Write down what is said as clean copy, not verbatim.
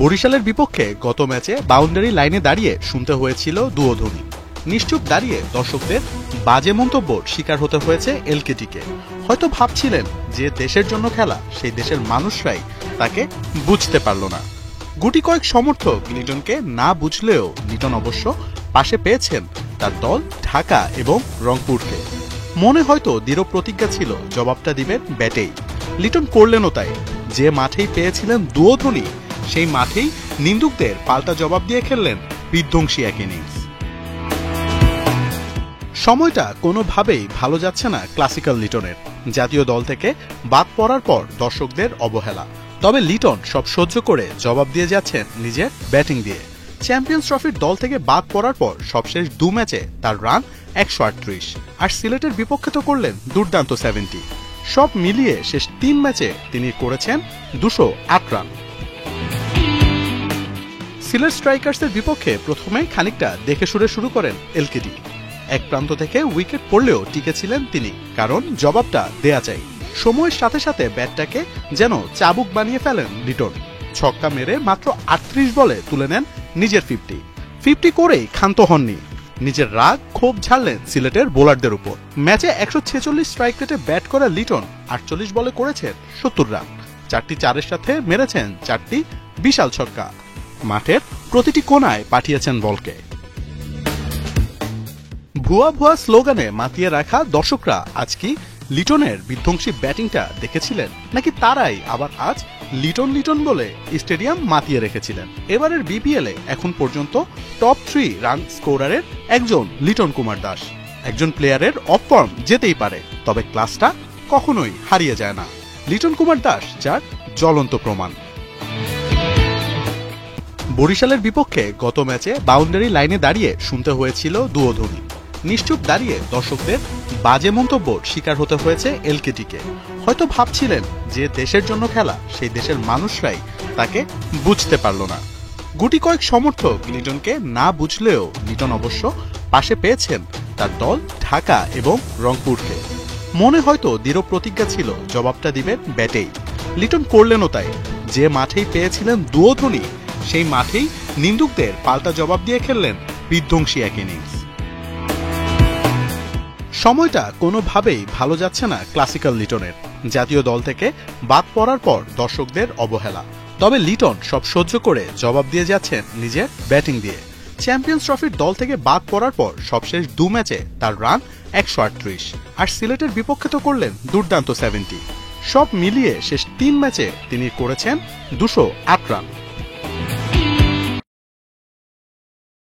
বরিশালের বিপক্ষে গত ম্যাচে বাউন্ডারি লাইনে দাঁড়িয়ে শুনতে হয়েছিল দুয়োধ্বনি। নিশ্চুপ দাঁড়িয়ে দর্শকদের বাজে মন্তব্যর শিকার হতে হয়েছে এলকেটিকে। হয়তো ভাবছিলেন যে দেশের জন্য খেলা, সেই দেশের মানুষরাই তাকে বুঝতে পারল না। গুটি কয়েক সমর্থক লিটনকে না বুঝলেও লিটন অবশ্য পাশে পেয়েছেন তার দল ঢাকা এবং রংপুরকে। মনে হয়তো দৃঢ় প্রতিজ্ঞা ছিল জবাবটা দিবেন ব্যাটেই। লিটন করলেনও তাই। যে মাঠেই পেয়েছিলেন দুয়োধ্বনি, সেই মাঠেই নিন্দুকদের পাল্টা জবাব দিয়ে খেললেন বিধ্বংসী এক ইনিংস। সময়টা কোনোভাবেই ভালো যাচ্ছে না ক্লাসিক্যাল লিটনের। জাতীয় দল থেকে বাদ পড়ার পর দর্শকদের অবহেলা, তবে লিটন সব সহ্য করে জবাব দিয়ে যাচ্ছেন নিজের ব্যাটিং দিয়ে। চ্যাম্পিয়ন্স ট্রফির দল থেকে বাদ পড়ার পর সবশেষ 2 ম্যাচে তার রান 138, আর সিলেটের বিপক্ষে তো করলেন দুর্দান্ত 70। সব মিলিয়ে শেষ 3 ম্যাচে তিনি করেছেন 208 রান। সিলেট স্ট্রাইকার্সের বিপক্ষে প্রথমে খানিকটা দেখে শুরু করেন এলকেডি। এক প্রান্ত থেকে উইকেট পড়লেও টিকেছিলেন তিনি, কারণ জবাবটা দেয়া চাই। সময়ের সাথে সাথে ব্যাটটাকে যেন চাবুক বানিয়ে ফেলেন লিটন। ছক্কা মেরে মাত্র 38 বলে তুলে নেন নিজের 50 করেই ক্ষান্ত হননি। নিজের রাগ ক্ষোভ ঝাড়লেন সিলেটের বোলারদের উপর। ম্যাচে 146 স্ট্রাইক রেটে ব্যাট করা লিটন 48 বলে করেছেন 70 রান। 4টি 4-এর সাথে মেরেছেন 4টি বিশাল ছক্কা। মাঠের প্রতিটি কোনায় পাঠিয়েছেন বলকে। ভুয়া স্লোগানে মাতিয়ে রাখা দর্শকরা আজ কি লিটনের বিধ্বংসী ব্যাটিংটা দেখেছিলেন, নাকি তারাই আবার আজ লিটন বলে স্টেডিয়াম মাতিয়ে রেখেছিলেন? এবারের বিপিএলে এখন পর্যন্ত টপ 3 রান স্কোরারের একজন লিটন কুমার দাস। একজন প্লেয়ারের অফ ফর্ম যেতেই পারে, তবে ক্লাসটা কখনোই হারিয়ে যায় না। লিটন কুমার দাস যার জ্বলন্ত প্রমাণ। বরিশালের বিপক্ষে গত ম্যাচে বাউন্ডারি লাইনে দাঁড়িয়ে শুনতে হয়েছিল দুয়োধ্বনি। নিশ্চুপ দাঁড়িয়ে দর্শকদের বাজে মন্তব্যর শিকার হতে হয়েছে এলকেটিকে। হয়তো ভাবছিলেন যে দেশের জন্য খেলা, সেই দেশের মানুষরাই তাকে বুঝতে পারল না। গুটি কয়েক সমর্থক লিটনকে না বুঝলেও লিটন অবশ্য পাশে পেয়েছেন তার দল ঢাকা এবং রংপুরকে। মনে হয়তো দৃঢ় প্রতিজ্ঞা ছিল জবাবটা দিবেন ব্যাটেই। লিটন করলেনও তাই। যে মাঠেই পেয়েছিলেন দুয়োধ্বনি, সেই মাঠেই নিন্দুকদের পাল্টা জবাব দিয়ে খেললেন বিধ্বংসী এক ইনিংস। সময়টা কোনোভাবেই ভালো যাচ্ছে না ক্লাসিক্যাল লিটনের। জাতীয় দল থেকে বাদ পড়ার পর দর্শকদের অবহেলা, তবে লিটন সব সহ্য করে জবাব দিয়ে যাচ্ছেন নিজের ব্যাটিং দিয়ে। চ্যাম্পিয়ন্স ট্রফির দল থেকে বাদ পড়ার পর সবশেষ 2 ম্যাচে তার রান 138, আর সিলেটের বিপক্ষে তো করলেন দুর্দান্ত 70। সব মিলিয়ে শেষ 3 ম্যাচে তিনি করেছেন 208 রান।